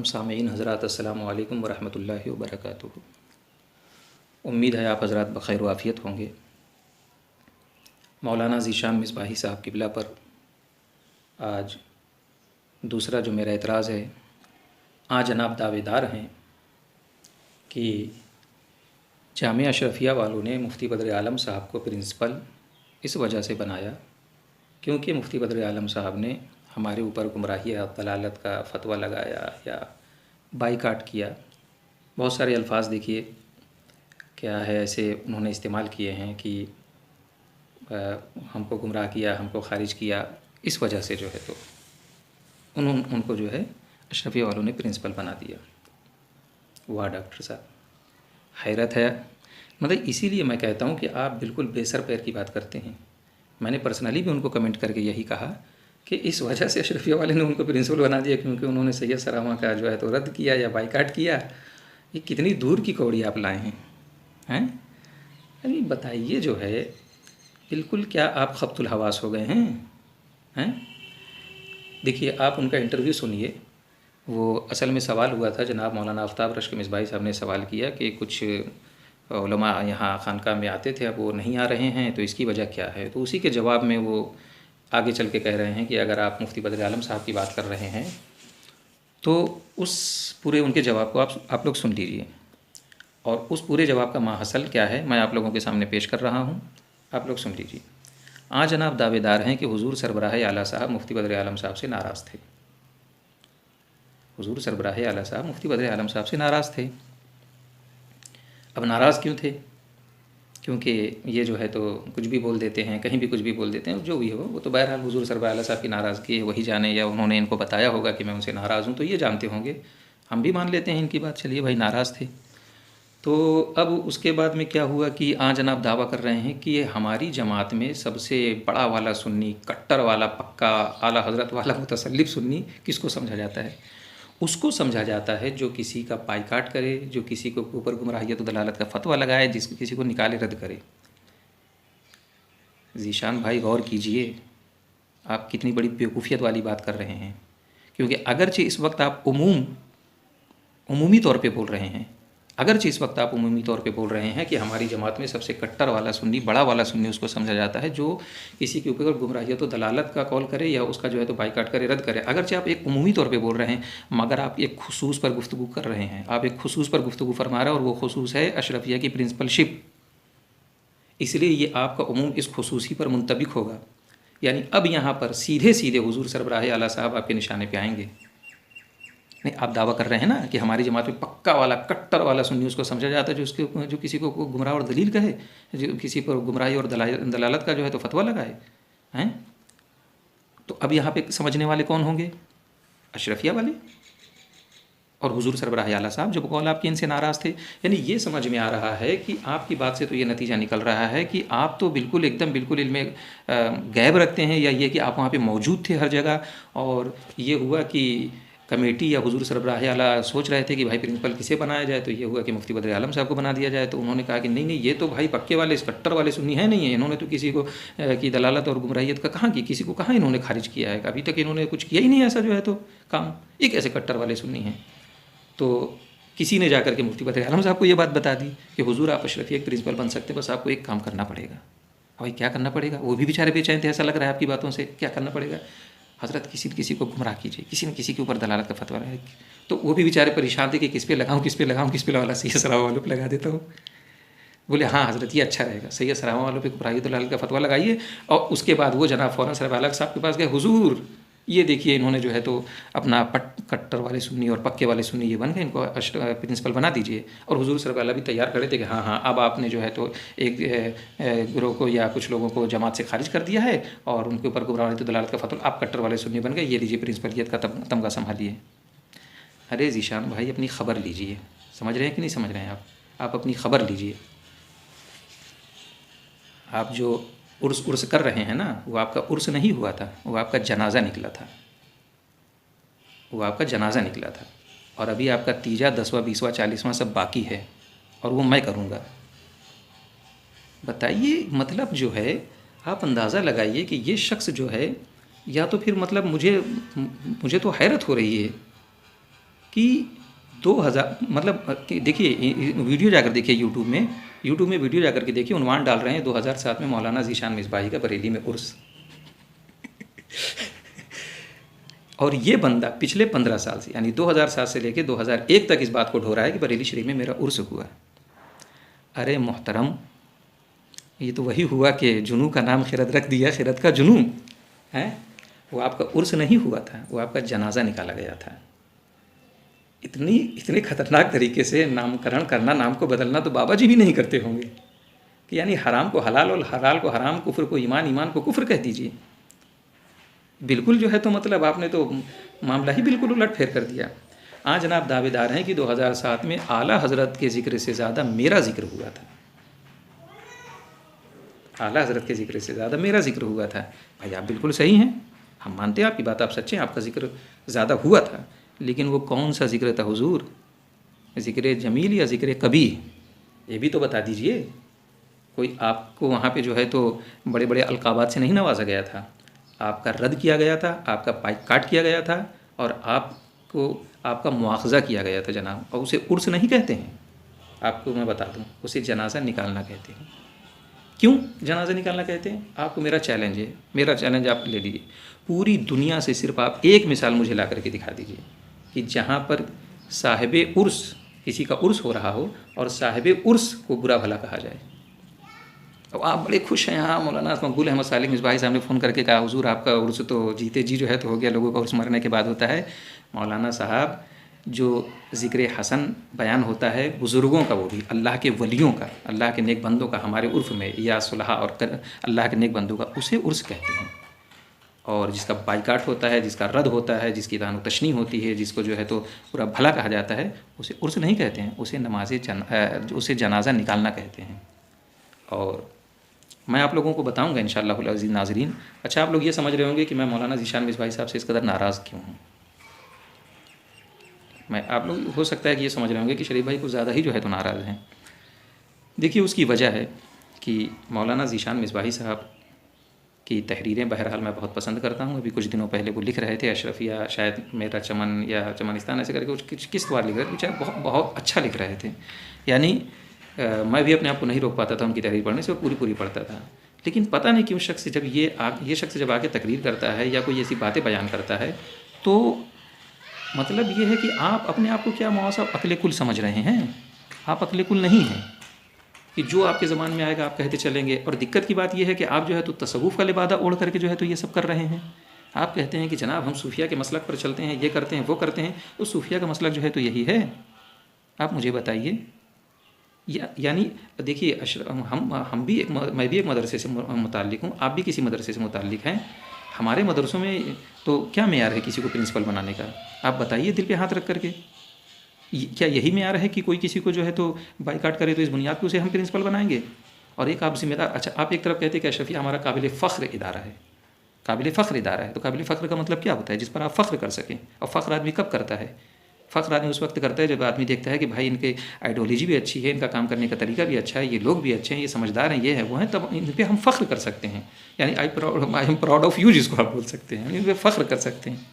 मोहतरम सामीन हज़रात अस्सलामु अलैकुम वरहमतुल्लाहि वबरकातुहू। उम्मीद है आप हज़रात बख़ैर व आफ़ियत होंगे। मौलाना ज़ीशान मिसबाही साहब क़िबला पर आज दूसरा जो मेरा एतराज़ है, आज जनाब दावेदार हैं कि जामिया अशरफिया वालों ने मुफ्ती बद्र आलम साहब को प्रिंसिपल इस वजह से बनाया क्योंकि मुफ्ती बद्र आलम साहब ने हमारे ऊपर गुमराही या दलालत का फ़तवा लगाया या बाइकाट किया। बहुत सारे अल्फाज देखिए क्या है ऐसे उन्होंने इस्तेमाल किए हैं कि हमको गुमराह किया, हमको ख़ारिज किया, इस वजह से जो है तो उनको जो है अशरफिया वालों ने प्रिंसिपल बना दिया। वाह डॉक्टर साहब, हैरत है। मतलब इसीलिए मैं कहता हूँ कि आप बिल्कुल बेसर पैर की बात करते हैं। मैंने पर्सनली भी उनको कमेंट करके यही कहा कि इस वजह से अशरफिया वाले ने उनको प्रिंसिपल बना दिया क्योंकि उन्होंने सैयद सरामा का जो है तो रद्द किया या बाइकाट किया। ये कितनी दूर की कौड़ी आप लाए हैं? अरे बताइए जो है बिल्कुल क्या आप खब्तुल हवास हो गए हैं? देखिए आप उनका इंटरव्यू सुनिए। वो असल में सवाल हुआ था, जनाब मौलाना आफ्ताब रश्क मिसबाही साहब ने सवाल किया कि कुछ उलमा यहाँ खानका में आते थे, अब वो नहीं आ रहे हैं, तो इसकी वजह क्या है। तो उसी के जवाब में वो आगे चल के कह रहे हैं कि अगर आप मुफ्ती बद्र आलम साहब की बात कर रहे हैं तो उस पूरे उनके जवाब को आप लोग सुन लीजिए और उस पूरे जवाब का माहसल क्या है मैं आप लोगों के सामने पेश कर रहा हूँ, आप लोग सुन लीजिए। आज जनाब दावेदार हैं कि हुजूर सरबराह आला साहब मुफ्ती बद्र आलम साहब से नाराज़ थे। हुजूर सरबराह आला साहब मुफ्ती बद्र आलम साहब से नाराज़ थे। अब नाराज़ क्यों थे? क्योंकि ये जो है तो कुछ भी बोल देते हैं, कहीं भी कुछ भी बोल देते हैं, जो भी हो वो तो बहरहाल हुजूर सरबराह आला साहब की नाराज़गी है वही जाने, या उन्होंने इनको बताया होगा कि मैं उनसे नाराज़ हूँ तो ये जानते होंगे। हम भी मान लेते हैं इनकी बात, चलिए भाई नाराज़ थे। तो अब उसके बाद में क्या हुआ कि आज जनाब दावा कर रहे हैं कि हमारी जमात में सबसे बड़ा वाला सुन्नी, कट्टर वाला, पक्का आला हज़रत वाला मुतसल्लिफ सुन्नी किसको समझा जाता है? उसको समझा जाता है जो किसी का बाइकाट करे, जो किसी को ऊपर गुमराहियत व दलालत का फतवा लगाए, जिसको किसी को निकाले रद्द करे। ज़ीशान भाई गौर कीजिए, आप कितनी बड़ी बेवकूफ़ियत वाली बात कर रहे हैं। क्योंकि अगरचे इस वक्त आप उमूमी तौर पे बोल रहे हैं, अगरचे इस वक्त आप उमूमी तौर पे बोल रहे हैं कि हमारी जमात में सबसे कट्टर वाला सुन्नी, बड़ा वाला सुन्नी उसको समझा जाता है जो किसी के ऊपर गुमराहियत तो दलालत का कॉल करे या उसका जो है तो बाइकाट करे, रद्द करे। अगरचे आप एक उमूमी तौर पे बोल रहे हैं, मगर आप एक खुसूस पर गुफ्तगू कर रहे हैं, आप एक खुसूस पर गुफ्तगू फरमा रहे हैं और वो खुसूस है अशरफिया की प्रिंसिपलशिप। इसलिए ये आपका उमूम इस खुसूसी पर मुंतबिक होगा। यानी अब यहाँ पर सीधे सीधे हुजूर सरबराह आला साहब आपके निशाने पे आएंगे। नहीं, आप दावा कर रहे हैं ना कि हमारी जमात में पक्का वाला, कट्टर वाला सुन्नी उसको समझा जाता है जो किसी को गुमराह और दलील कहे, जो किसी पर गुमराही और दलालत का जो है तो फतवा लगाए हैं। तो अब यहाँ पे समझने वाले कौन होंगे? अशरफिया वाले और हुजूर सरबराह आला साहब जो बकौल आपके इनसे नाराज़ थे। यानी ये समझ में आ रहा है कि आपकी बात से तो ये नतीजा निकल रहा है कि आप तो बिल्कुल एकदम बिल्कुल इल्म गैब रखते हैं, या ये कि आप वहाँ पे मौजूद थे हर जगह। और ये हुआ कि कमेटी या हुजूर सरबराह आला सोच रहे थे कि भाई प्रिंसिपल किसे बनाया जाए, तो ये हुआ कि मुफ्ती बद्र आलम साहब को बना दिया जाए। तो उन्होंने कहा कि नहीं नहीं, ये तो भाई पक्के वाले, इस कट्टर वाले सुन्नी है नहीं है, इन्होंने तो किसी को की दलालत और गुमराहियत का कहाँ की, किसी को कहाँ इन्होंने खारिज किया है, अभी तक इन्होंने कुछ किया ही नहीं ऐसा जो है तो काम, एक ऐसे कट्टर वाले सुन्नी हैं। तो किसी ने जाकर के मुफ्ती बद्र आलम साहब को ये बात बता दी कि हुजूर आप अशरफिया के प्रिंसिपल बन सकते हैं, बस आपको एक काम करना पड़ेगा। भाई क्या करना पड़ेगा? वो भी बेचारे बेचैन थे, ऐसा लग रहा है आपकी बातों से। क्या करना पड़ेगा? हज़रत किसी न किसी को गुमराह कीजिए, किसी न किसी के ऊपर दलालत का फतवा है। तो वो भी बेचारे परेशान थे कि किस पे लगाऊं, किस पे लगाऊं, किस पे वाला सैयद सरावा वालों पे लगा देता हूँ। बोले हाँ हज़रत ये अच्छा रहेगा, सैयद सरावा वालों पे गुमराही दलालत का फतवा लगाइए। और उसके बाद वो जनाब फ़ौरन सरबराह साहब के पास गए, हुजूर ये देखिए इन्होंने जो है तो अपना कट्टर वाले सुन्नी और पक्के वाले सुन्नी ये बन गए, इनको प्रिंसिपल बना दीजिए। और हुजूर सरबराह भी तैयार खड़े थे कि हाँ हाँ अब आपने जो है तो एक गिरोह को या कुछ लोगों को जमात से खारिज कर दिया है और उनके ऊपर गुमराही तो दलालत का फतवा, आप कट्टर वाले सुन्नी बन गए, ये लीजिए प्रिंसिपलियत का तमगा संभालिए। अरे ज़ीशान भाई अपनी ख़बर लीजिए, समझ रहे हैं कि नहीं समझ रहे हैं आप अपनी ख़बर लीजिए। आप जो उर्स कर रहे हैं ना, वो आपका उर्स नहीं हुआ था, वो आपका जनाजा निकला था, वो आपका जनाजा निकला था। और अभी आपका तीजा, 10वां, 20वां, 40वां सब बाकी है और वो मैं करूँगा। बताइए, मतलब जो है आप अंदाज़ा लगाइए कि ये शख्स जो है, या तो फिर मतलब मुझे तो हैरत हो रही है कि 2000 मतलब कि देखिए वीडियो जाकर देखिए यूट्यूब में वीडियो जाकर के देखिए, उन्वान डाल रहे हैं 2007 में मौलाना ज़ीशान मिसबाही का बरेली में उर्स। और ये बंदा पिछले 15 साल से यानी 2007 से लेकर 2001 तक इस बात को ढो रहा है कि बरेली शरीफ में मेरा उर्स हुआ। अरे मोहतरम, ये तो वही हुआ कि जुनू का नाम खिरद रख दिया, खिरद का जुनू है। वो आपका उर्स नहीं हुआ था, वो आपका जनाजा निकाला गया था। इतने खतरनाक तरीके से नामकरण करना, नाम को बदलना तो बाबा जी भी नहीं करते होंगे कि यानी हराम को हलाल और हलाल को हराम, कुफ्र को ईमान, ईमान को कुफ्र कह दीजिए। बिल्कुल जो है तो मतलब आपने तो मामला ही बिल्कुल उलट फेर कर दिया। आज जनाब दावेदार हैं कि 2007 में आला हज़रत के ज़िक्र से ज़्यादा मेरा ज़िक्र हुआ था, आला हज़रत के ज़िक्र से ज़्यादा मेरा ज़िक्र हुआ था। भाई आप बिल्कुल सही हैं, हम मानते हैं आपकी बात, आप सच्चे हैं, आपका ज़िक्र ज़्यादा हुआ था, लेकिन वो कौन सा ज़िक्र था हुजूर? ज़िक्र जमील या ज़िक्र कबीह? ये भी तो बता दीजिए। कोई आपको वहाँ पे जो है तो बड़े बड़े अलकाबात से नहीं नवाजा गया था, आपका रद्द किया गया था, आपका बाइकाट किया गया था और आपका मुआखज़ा किया गया था जनाब। और उसे उर्स नहीं कहते हैं, आपको मैं बता दूं, उसे जनाजा निकालना कहते हैं। क्यों जनाजा निकालना कहते हैं? आपको मेरा चैलेंज है, मेरा चैलेंज आप ले लीजिए, पूरी दुनिया से सिर्फ आप एक मिसाल मुझे ला करके दिखा दीजिए कि जहाँ पर साहिब उर्स, किसी का उर्स हो रहा हो और साहिब उर्स को बुरा भला कहा जाए। अब आप बड़े खुश हैं, हाँ मौलाना मकबूल अहमद सालिक मिसबाही साहब ने फ़ोन करके कहा हुजूर आपका उर्स तो जीते जी जो है तो हो गया, लोगों का उर्स मरने के बाद होता है। मौलाना साहब, जो ज़िक्र हसन बयान होता है बुज़ुर्गों का, वो भी अल्लाह के वलियों का, अल्लाह के नेक बंदों का, हमारे उर्फ़ में या सुलहा और अल्लाह के नेक बंदों का, उसे उर्स कहते हैं। और जिसका बाइकाट होता है, जिसका रद्द होता है, जिसकी तानु तशनी होती है, जिसको जो है तो पूरा भला कहा जाता है, उसे उर्स नहीं कहते हैं, उसे जनाजा निकालना कहते हैं। और मैं आप लोगों को बताऊंगा इंशाअल्लाह अज़ीज़ नाज़रीन। अच्छा, आप लोग ये समझ रहे होंगे कि मैं मौलाना ज़ीशान मिसबाही साहब से इस कदर नाराज़ क्यों हूँ। आप लोग हो सकता है कि ये समझ रहे होंगे कि शरीफ भाई कुछ ज़्यादा ही जो है तो नाराज़ हैं। देखिए उसकी वजह है कि मौलाना ज़ीशान मिसबाही साहब की तहरीरें बहरहाल मैं बहुत पसंद करता हूँ। अभी कुछ दिनों पहले वो लिख रहे थे, अशरफिया शायद मेरा चमन या चमनिस्तान ऐसे करके कुछ किस्त बार लिख रहे थे, बहुत बहुत अच्छा लिख रहे थे। यानी मैं भी अपने आप को नहीं रोक पाता था उनकी तहरीर पढ़ने से, वो पूरी पढ़ता था। लेकिन पता नहीं क्यों शख्स जब ये शख्स जब आके तकरीर करता है या कोई ऐसी बातें बयान करता है, तो मतलब ये है कि आप अपने आप को क्या मौसा अक्ल कुल समझ रहे हैं। आप अक्ल कुल नहीं हैं कि जो आपके ज़बान में आएगा आप कहते चलेंगे। और दिक्कत की बात यह है कि आप जो है तो तसव्वुफ़ का लिबादा ओढ़ करके जो है तो ये सब कर रहे हैं। आप कहते हैं कि जनाब हम सूफिया के मसलक पर चलते हैं, ये करते हैं, वो करते हैं, तो सूफिया का मसलक जो है तो यही है। आप मुझे बताइए। यानी देखिए मैं भी एक मदरसे से मुताल्लिक हूँ, आप भी किसी मदरसे से मुताल्लिक हैं। हमारे मदरसों में तो क्या मेयार है किसी को प्रिंसिपल बनाने का? आप बताइए दिल पे हाथ रख करके, क्या यही मेयार है कि कोई किसी को जो है तो बाइकाट करे तो इस बुनियाद पर उसे हम प्रिंसिपल बनाएंगे? और एक आप जिम्मेदार, अच्छा आप एक तरफ कहते हैं कि अशरफिया हमारा काबिल फ़ख्र इदारा है, काबिल फ़ख्र इदारा है, तो काबिल फ़ख्र का मतलब क्या होता है? जिस पर आप फ़ख्र कर सकें। और फ़ख्र आदमी कब करता है? फ़ख्र आदमी उस वक्त करता है जब आदमी देखता है कि भाई इनके आइडियोलॉजी भी अच्छी है, इनका काम करने का तरीका भी अच्छा है, ये लोग भी अच्छे हैं, ये समझदार हैं, ये है वो हैं, तब इन पर हम फ़ख्र कर सकते हैं। यानी I am proud of you जिसको आप बोल सकते हैं, इन पर फ़ख्र कर सकते हैं।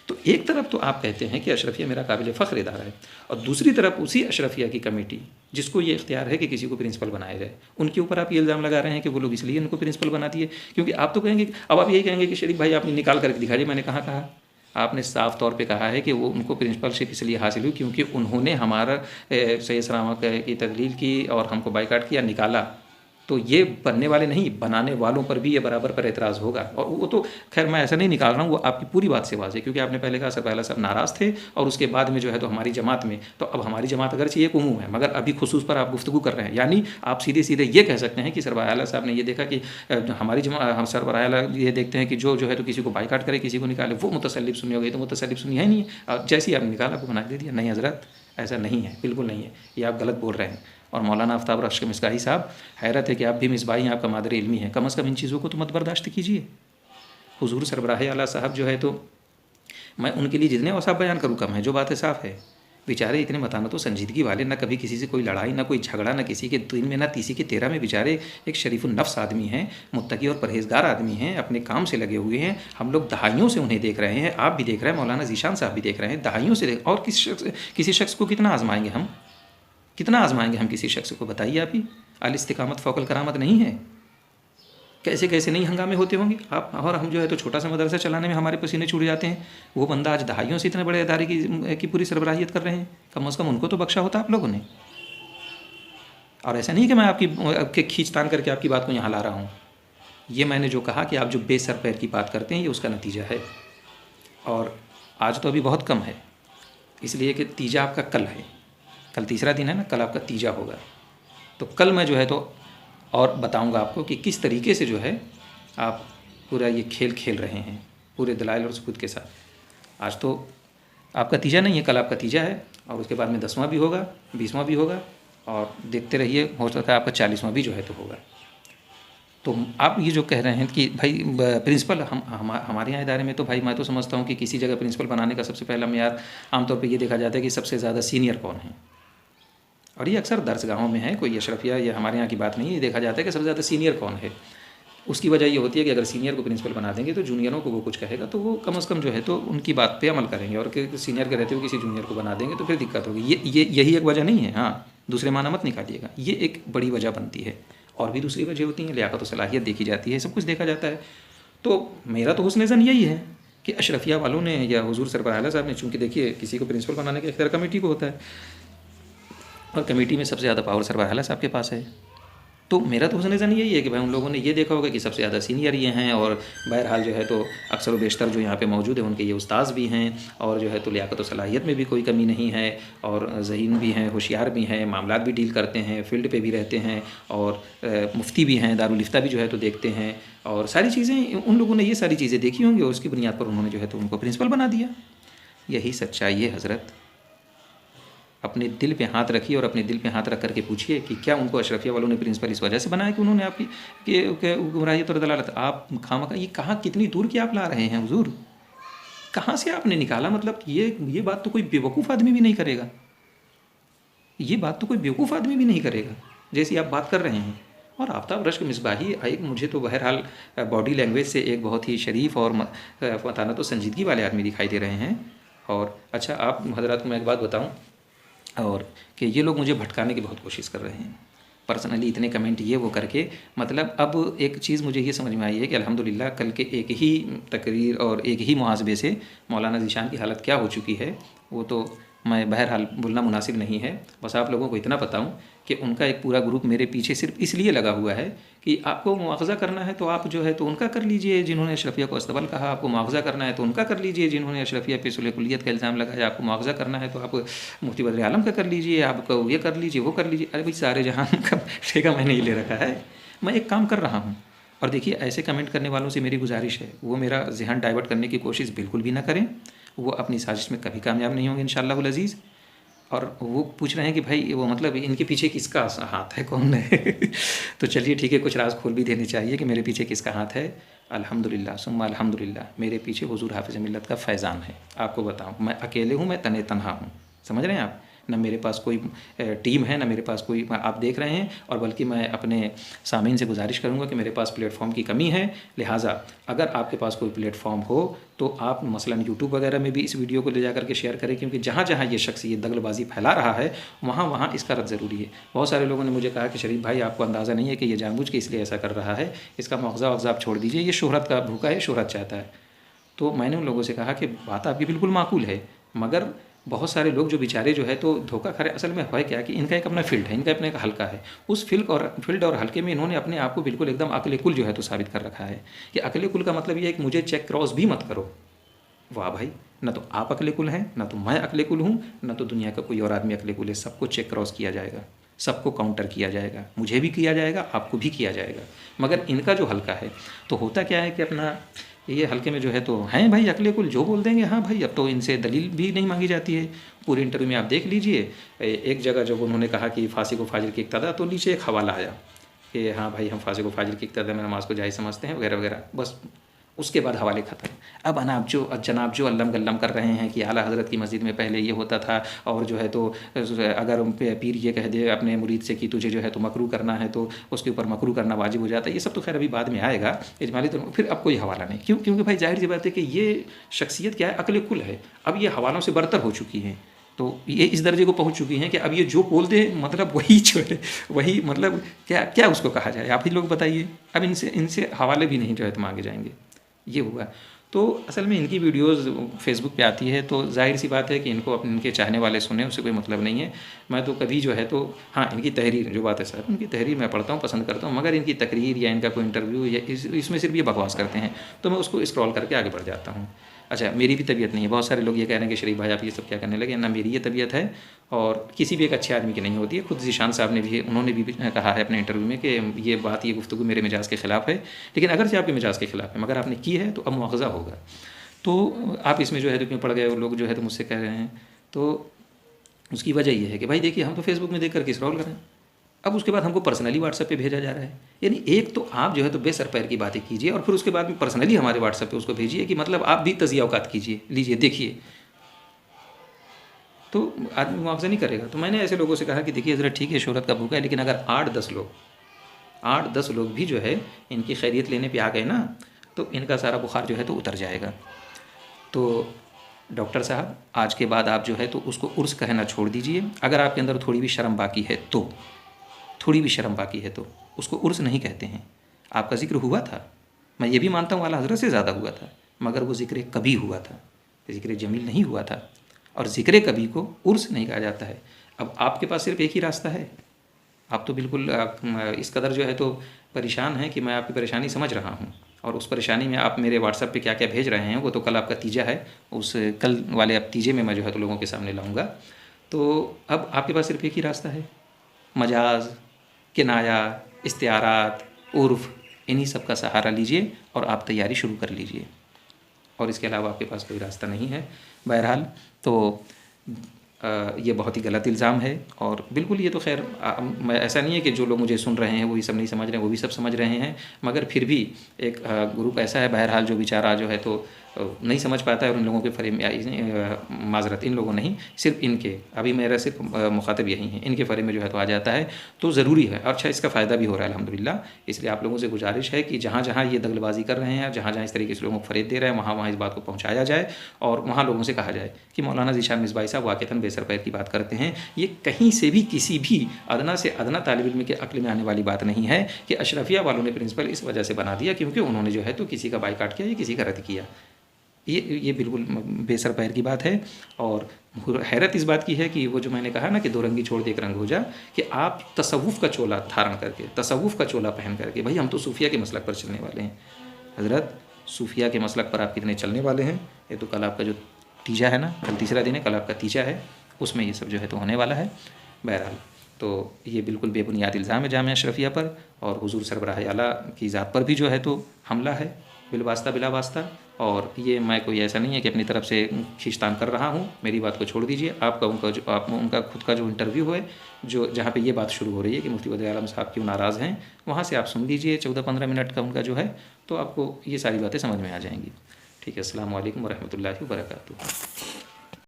तो एक तरफ तो आप कहते हैं कि अशरफिया मेरा काबिल फ़ख्र इदारा है, और दूसरी तरफ उसी अशरफिया की कमेटी जिसको ये इख्तियार है कि किसी को प्रिंसिपल बनाया जाए, उनके ऊपर आप ये इल्ज़ाम लगा रहे हैं कि वो लोग इसलिए उनको प्रिंसिपल बनाती है क्योंकि आप तो कहेंगे, अब आप यही कहेंगे कि शरीफ भाई आपने निकाल करके दिखाइए। मैंने कहा आपने साफ तौर पे कहा है कि वो उनको प्रिंसिपलशिप इसलिए हासिल हुई क्योंकि उन्होंने हमारा सही सलामा की तदलील की और हमको बाइकाट किया, निकाला। तो ये बनने वाले नहीं, बनाने वालों पर भी ये बराबर पर एतराज़ होगा। और वो तो खैर मैं ऐसा नहीं निकाल रहा हूँ, वो आपकी पूरी बात से वाज़ेह, क्योंकि आपने पहले कहा सरबाला साहब नाराज़ थे और उसके बाद में जो है तो हमारी जमात में, तो अब हमारी जमात अगरचे एक उमूम है मगर अभी खुसूस पर आप गुफ्तगू कर रहे हैं। यानी आप सीधे सीधे ये कह सकते हैं कि सरबाला साहब ने ये देखा कि हमारी हम सरबाला ये देखते हैं कि जो है तो किसी को बाइकाट करे, किसी को निकाले, वो मुतसल्लिब सुन्नी हो गई। तो मुतसल्लिब सुन्नी है नहीं है, जैसे ही आपने निकाला आपको बना दे दिया। नहीं हज़रत, ऐसा नहीं है, बिल्कुल नहीं है, ये आप गलत बोल रहे हैं। और मौलाना आफ्ताब रश्क मिसबाही साहब, हैरत है कि आप भी मिसबाही हैं, आपका मादर इल्मी है, कम अज़ कम इन चीज़ों को तो मत बर्दाश्त कीजिए। हुजूर सरबराह आला साहब जो है तो मैं उनके लिए जितने औसाफ बयान करूँ कम है, जो बात है साफ़ है। बेचारे इतने मतानत व संजीदगी वाले, ना कभी किसी से कोई लड़ाई, ना कोई झगड़ा, ना किसी के दिन में, ना तीसी के तेरह में, बेचारे एक शरीफुल नफ्स आदमी हैं, मुत्तकी और परहेजगार आदमी हैं, अपने काम से लगे हुए हैं। हम लोग दहाइयों से उन्हें देख रहे हैं, आप भी देख रहे हैं, मौलाना ज़ीशान साहब भी देख रहे हैं, दहाइयों से और किसी शख्स को कितना आजमाएंगे हम, कितना आजमाएंगे हम किसी शख्स को, बताइए आप ही। अल इस्तिकामत फ़ौकल करामत नहीं है। कैसे कैसे नहीं हंगामे होते होंगे आप और हम जो है तो छोटा सा मदरसा चलाने में हमारे पसीने छूट जाते हैं। वो बंदा आज दहाइयों से इतने बड़े इदारे की पूरी सरबराहियत कर रहे हैं, कम से कम उनको तो बख्शा होता आप लोगों ने। और ऐसा नहीं कि मैं आपकी खींच तान करके आपकी बात को यहाँ ला रहा हूँ। ये मैंने जो कहा कि आप जो बेसर पैर की बात करते हैं, ये उसका नतीजा है। और आज तो अभी बहुत कम है, इसलिए कि तीजा आपका कल है, कल तीसरा दिन है ना, कल आपका तीजा होगा। तो कल मैं जो है तो और बताऊंगा आपको कि किस तरीके से जो है आप पूरा ये खेल खेल रहे हैं पूरे दलाइल और सबूत के साथ। आज तो आपका तीजा नहीं है, कल आपका तीजा है, और उसके बाद में 10वां भी होगा, 20वां भी होगा, और देखते रहिए, हो सकता है आपका 40वां भी जो है तो होगा। तो आप ये जो कह रहे हैं कि भाई प्रिंसिपल हमारे यहाँ इदारे में, तो भाई मैं तो समझता हूँ कि किसी जगह प्रिंसिपल बनाने का सबसे पहला मेयार आमतौर पे ये देखा जाता है कि सबसे ज़्यादा सीनियर कौन है। और ये अक्सर दर्सगाहों में है, कोई अशरफिया या हमारे यहाँ की बात नहीं है, ये देखा जाता है कि सबसे ज़्यादा सीनियर कौन है। उसकी वजह ये होती है कि अगर सीनियर को प्रिंसिपल बना देंगे तो जूनियरों को वो कुछ कहेगा तो वो कम से कम जो है तो उनकी बात पे अमल करेंगे, और सीनियर के रहते हुए किसी जूनियर को बना देंगे तो फिर दिक्कत होगी। यही एक वजह नहीं है। हाँ, दूसरे माना मत निकालिएगा, ये एक बड़ी वजह बनती है। और भी दूसरी वजह होती हैं, लियाकत और सलाहियत देखी जाती है, सब कुछ देखा जाता है। तो मेरा तो हुस्न ज़न यही है कि अशरफिया वालों ने या हुजूर सरवर आला साहब ने, चूँकि देखिए किसी को प्रिंसिपल बनाने के इख्तियार कमेटी को होता है, और कमेटी में सबसे ज़्यादा पावर सरवर आला साहब के पास है। तो मेरा तो हुस्न ज़न यही है कि भाई उन लोगों ने ये देखा होगा कि सबसे ज़्यादा सीनियर ये हैं, और बहरहाल जो है तो अक्सर व बेशतर जो यहाँ पे मौजूद है उनके ये उस्ताद भी हैं, और जो है तो लियाकत और सलाहियत में भी कोई कमी नहीं है, और ज़हीन भी हैं, होशियार भी हैं, मामलात भी डील करते हैं, फील्ड पे भी रहते हैं, और मुफ्ती भी हैं, दारुल इफ्ता भी जो है तो देखते हैं, और सारी चीज़ें उन लोगों ने ये सारी चीज़ें देखी होंगी, और उसकी बुनियाद पर उन्होंने जो है तो उनको प्रिंसिपल बना दिया। यही सच्चाई है हज़रत। अपने दिल पे हाथ रखिए और अपने दिल पे हाथ रख करके पूछिए कि क्या उनको अशरफिया वालों ने प्रिंसिपल इस वजह से बनाया कि उन्होंने आपकी गुमराहियत और दलालत, आप खामखा ये कहाँ कितनी दूर की आप ला रहे हैं हुजूर, कहाँ से आपने निकाला? मतलब ये बात तो कोई बेवकूफ़ आदमी भी नहीं करेगा, ये बात तो कोई बेवकूफ़ आदमी भी नहीं करेगा जैसी आप बात कर रहे हैं। और आफ्ताब रश्क मिसबाही एक मुझे तो बहरहाल बॉडी लैंग्वेज से एक बहुत ही शरीफ और मतानत और संजीदगी वाले आदमी दिखाई दे रहे हैं। और अच्छा, आप हजरात को मैं एक बात बताऊँ, और कि ये लोग मुझे भटकाने की बहुत कोशिश कर रहे हैं पर्सनली, इतने कमेंट ये वो करके। मतलब अब एक चीज़ मुझे ये समझ में आई है कि अल्हम्दुलिल्लाह कल के एक ही तकरीर और एक ही मुहासबे से मौलाना ज़ीशान की हालत क्या हो चुकी है वो तो मैं बहरहाल बोलना मुनासिब नहीं है। बस आप लोगों को इतना बताऊं कि उनका एक पूरा ग्रुप मेरे पीछे सिर्फ इसलिए लगा हुआ है कि आपको मुआवजा करना है तो आप जो है तो उनका कर लीजिए जिन्होंने अशरफिया को अस्तबल कहा, आपको मुआवजा करना है तो उनका कर लीजिए जिन्होंने अशरफिया पे सुलह कुलियत का इल्ज़ाम लगाया, आपको मुआवजा करना है तो आप मुफ्ती बद्र आलम का कर लीजिए, आपको ये कर लीजिए वो कर लीजिए। अरे भाई सारे जहां का ठेका मैंने ये ले रखा है, मैं एक काम कर रहा हूँ। और देखिए ऐसे कमेंट करने वालों से मेरी गुजारिश है वो मेरा ज़हन डाइवर्ट करने की कोशिश बिल्कुल भी ना करें, वो अपनी साजिश में कभी कामयाब नहीं होंगे इंशाअल्लाहुल अज़ीज़। और वो पूछ रहे हैं कि भाई वो मतलब इनके पीछे किसका हाथ है, कौन है तो चलिए ठीक है, कुछ राज खोल भी देने चाहिए कि मेरे पीछे किसका हाथ है। अल्हम्दुलिल्लाह सुम्मा अल्हम्दुलिल्लाह, मेरे पीछे हुजूर हाफिज़ मिल्लत का फैज़ान है। आपको बताऊँ मैं अकेले हूँ, मैं तने तनहा हूँ, समझ रहे हैं आप। न मेरे पास कोई टीम है, न मेरे पास कोई, आप देख रहे हैं। और बल्कि मैं अपने सामीन से गुजारिश करूंगा कि मेरे पास प्लेटफॉर्म की कमी है, लिहाजा अगर आपके पास कोई प्लेटफॉर्म हो तो आप मसलन यूट्यूब वगैरह में भी इस वीडियो को ले जा करके शेयर करें, क्योंकि जहाँ जहाँ ये शख्स ये दगलबाजी फैला रहा है वहाँ वहाँ इसका रद्द ज़रूरी है। बहुत सारे लोगों ने मुझे कहा कि शरीफ भाई आपको अंदाज़ा नहीं है कि ये जानबूझ के इसलिए ऐसा कर रहा है, इसका मुआवजा वगज़ा आप छोड़ दीजिए, ये शोहरत का भूखा है, शोहरत चाहता है। तो मैंने उन लोगों से कहा कि बात आपकी बिल्कुल माकूल है, मगर बहुत सारे लोग जो बेचारे जो है तो धोखा खा रहे, असल में है क्या कि इनका एक अपना फील्ड है, इनका अपना एक हल्का है, उस फील्ड और हल्के में इन्होंने अपने आप को बिल्कुल एकदम अकले कुल जो है तो साबित कर रखा है कि अकले कुल का मतलब ये है कि मुझे चेक क्रॉस भी मत करो। वाह भाई, न तो आप अकले कुल हैं, न तो मैं अकले कुल हूँ, न तो दुनिया का कोई और आदमी अकले कुल है। सबको चेक क्रॉस किया जाएगा, सबको काउंटर किया जाएगा, मुझे भी किया जाएगा, आपको भी किया जाएगा। मगर इनका जो हल्का है तो होता क्या है कि अपना ये हल्के में जो है तो हैं भाई अकले कुल, जो बोल देंगे हाँ भाई। अब तो इनसे दलील भी नहीं मांगी जाती है। पूरे इंटरव्यू में आप देख लीजिए, एक जगह जब उन्होंने कहा कि फांसी को फाजिल की इक्तदा, तो नीचे एक हवाला आया कि हाँ भाई हम फांसी को फाजिल की इक्तदा में नमाज को जायज़ समझते हैं वगैरह वगैरह। बस उसके बाद हवाले ख़त्म। अब जनाब जो अल्लम गल्लम कर रहे हैं कि आला हज़रत की मस्जिद में पहले ये होता था, और जो है तो अगर पीर ये कह दे अपने मुरीद से कि तुझे जो है तो मकरू करना है तो उसके ऊपर मकरू करना वाजिब हो जाता है। ये सब तो खैर अभी बाद में आएगा इजमाली तो, फिर अब कोई हवाला नहीं। क्योंकि भाई जाहिर सी बात है कि ये शख्सियत क्या है, अक्ल कुल है, अब ये हवालों से बरतर हो चुकी है। तो ये इस दर्जे को पहुंच चुकी हैं कि अब ये जो बोल दे मतलब वही जो है वही, मतलब क्या उसको कहा जाए, आप ही लोग बताइए। अब इनसे हवाले भी नहीं जो है तो मांगे जाएंगे। ये हुआ। तो असल में इनकी वीडियोस फेसबुक पे आती है तो जाहिर सी बात है कि इनके चाहने वाले सुने, उससे कोई मतलब नहीं है। मैं तो कभी जो है तो हाँ, इनकी तहरीर जो बात है सर, उनकी तहरीर मैं पढ़ता हूँ, पसंद करता हूँ, मगर इनकी तकरीर या इनका कोई इंटरव्यू या इसमें सिर्फ ये बकवास करते हैं तो मैं उसको स्क्रॉल करके आगे बढ़ जाता हूँ। अच्छा, मेरी भी तबीयत नहीं है। बहुत सारे लोग ये कह रहे हैं कि शरीफ भाई आप ये सब क्या करने लगे। ना, मेरी ये तबीयत है और किसी भी एक अच्छे आदमी की नहीं होती है। खुद ज़ीशान साहब ने भी, उन्होंने भी कहा है अपने इंटरव्यू में कि ये गुफ्तगू मेरे मिजाज के ख़िलाफ़ है, लेकिन अगर से आपके मिजाज के ख़िलाफ़ है मगर आपने की है तो अब मुआवजा होगा। तो आप इसमें जो है तो क्यों पड़ गए, लोग जो है तो मुझसे कह रहे हैं। तो उसकी वजह ये है कि भाई देखिए, हम तो फेसबुक में देख करके स्क्रॉल कर रहे हैं, अब उसके बाद हमको पर्सनली व्हाट्सएप पे भेजा जा रहा है। यानी एक तो आप जो है तो बेसर पैर की बातें कीजिए और फिर उसके बाद में पर्सनली हमारे व्हाट्सएप पे उसको भेजिए कि मतलब आप भी तजिया औकात कीजिए, लीजिए देखिए, तो आदमी मुआवजा नहीं करेगा। तो मैंने ऐसे लोगों से कहा कि देखिए ज़रा ठीक है, शोहरत का भूखा है, लेकिन अगर 8-10 लोग भी जो है इनकी खैरियत लेने पे आ गए ना, तो इनका सारा बुखार जो है तो उतर जाएगा। तो डॉक्टर साहब, आज के बाद आप जो है तो उसको उर्स कहना छोड़ दीजिए। अगर आपके अंदर थोड़ी भी शर्म बाकी है तो उसको उर्स नहीं कहते हैं। आपका जिक्र हुआ था, मैं ये भी मानता हूँ आला हज़रत से ज़्यादा हुआ था, मगर वो ज़िक्र कभी हुआ था, ज़िक्र जमील नहीं हुआ था, और ज़िक्र कभी को उर्स नहीं कहा जाता है। अब आपके पास सिर्फ एक ही रास्ता है। आप तो बिल्कुल इस कदर जो है तो परेशान हैं कि मैं आपकी परेशानी समझ रहा हूँ, और उस परेशानी में आप मेरे व्हाट्सएप पे क्या क्या भेज रहे हैं वो तो कल आपका तीजा है, उस कल वाले अब तीजे में मैं जो है तो लोगों के सामने लाऊंगा। तो अब आपके पास सिर्फ एक ही रास्ता है, मजाज, किनाया, इस्तिआरात, उर्फ़, इन्हीं सब का सहारा लीजिए और आप तैयारी शुरू कर लीजिए, और इसके अलावा आपके पास कोई रास्ता नहीं है। बहरहाल तो ये बहुत ही गलत इल्ज़ाम है, और बिल्कुल ये तो खैर मैं, ऐसा नहीं है कि जो लोग मुझे सुन रहे हैं वही सब नहीं समझ रहे हैं, वो भी सब समझ रहे हैं, मगर फिर भी एक ग्रुप ऐसा है बहरहाल जो बेचारा जो है तो नहीं समझ पाता है, और उन लोगों के फ़रे में माजरत, इन लोगों नहीं, सिर्फ इनके, अभी मेरा सिर्फ मुखातब यही है, इनके फ़रे में जो है तो आ जाता है। तो ज़रूरी है, अच्छा इसका फ़ायदा भी हो रहा है अल्हम्दुलिल्लाह। इसलिए आप लोगों से गुजारिश है कि जहाँ जहाँ ये दगलबाजी कर रहे हैं, जहाँ जहाँ इस तरीके से लोगों को फ़रेब दे रहे हैं, वहाँ वहाँ इस बात को पहुँचाया जाए, और वहाँ लोगों से कहा जाए कि मौलाना ज़ीशान मिसबाही साहब वाक़तन बेसर पैर की बात करते हैं। ये कहीं से भी किसी भी अदना से अदना तालिब इल्म के अक्ल में आने वाली बात नहीं है कि अशरफिया वालों ने प्रिंसिपल इस वजह से बना दिया क्योंकि उन्होंने जो है तो किसी का बाइकाट किया या किसी का रद्द किया। ये बिल्कुल बेसर पैर की बात है। और हैरत इस बात की है कि वो जो मैंने कहा ना कि दो रंगी छोड़ दे एक रंग हो जा, कि आप तसव्वुफ़ का चोला धारण करके, तसव्वुफ़ का चोला पहन करके, भाई हम तो सूफिया के मसलक पर चलने वाले हैं हज़रत, सूफिया के मसलक पर आप कितने चलने वाले हैं। ये तो कल आपका जो तीजा है ना, कल तीसरा दिन है, कल आपका तीजा है, उसमें ये सब जो है तो होने वाला है। बहरहाल तो ये बिल्कुल बेबुनियाद इल्ज़ाम है जामिया अशरफिया पर, और हुजूर सरबराह आला की ज़ात पर भी जो है तो हमला है बिलवास्ता बिला वास्ता। और ये मैं कोई ऐसा नहीं है कि अपनी तरफ से खींचतान कर रहा हूँ, मेरी बात को छोड़ दीजिए। उनका खुद का जो इंटरव्यू है, जो जहाँ पे ये बात शुरू हो रही है कि मुफ्ती बदर आलम साहब क्यों नाराज़ हैं, वहाँ से आप सुन लीजिए 14-15 मिनट का उनका जो है, तो आपको ये सारी बातें समझ में आ जाएंगी। ठीक है, अस्सलाम वालेकुम वरहमतुल्लाहि वबरकातुहू।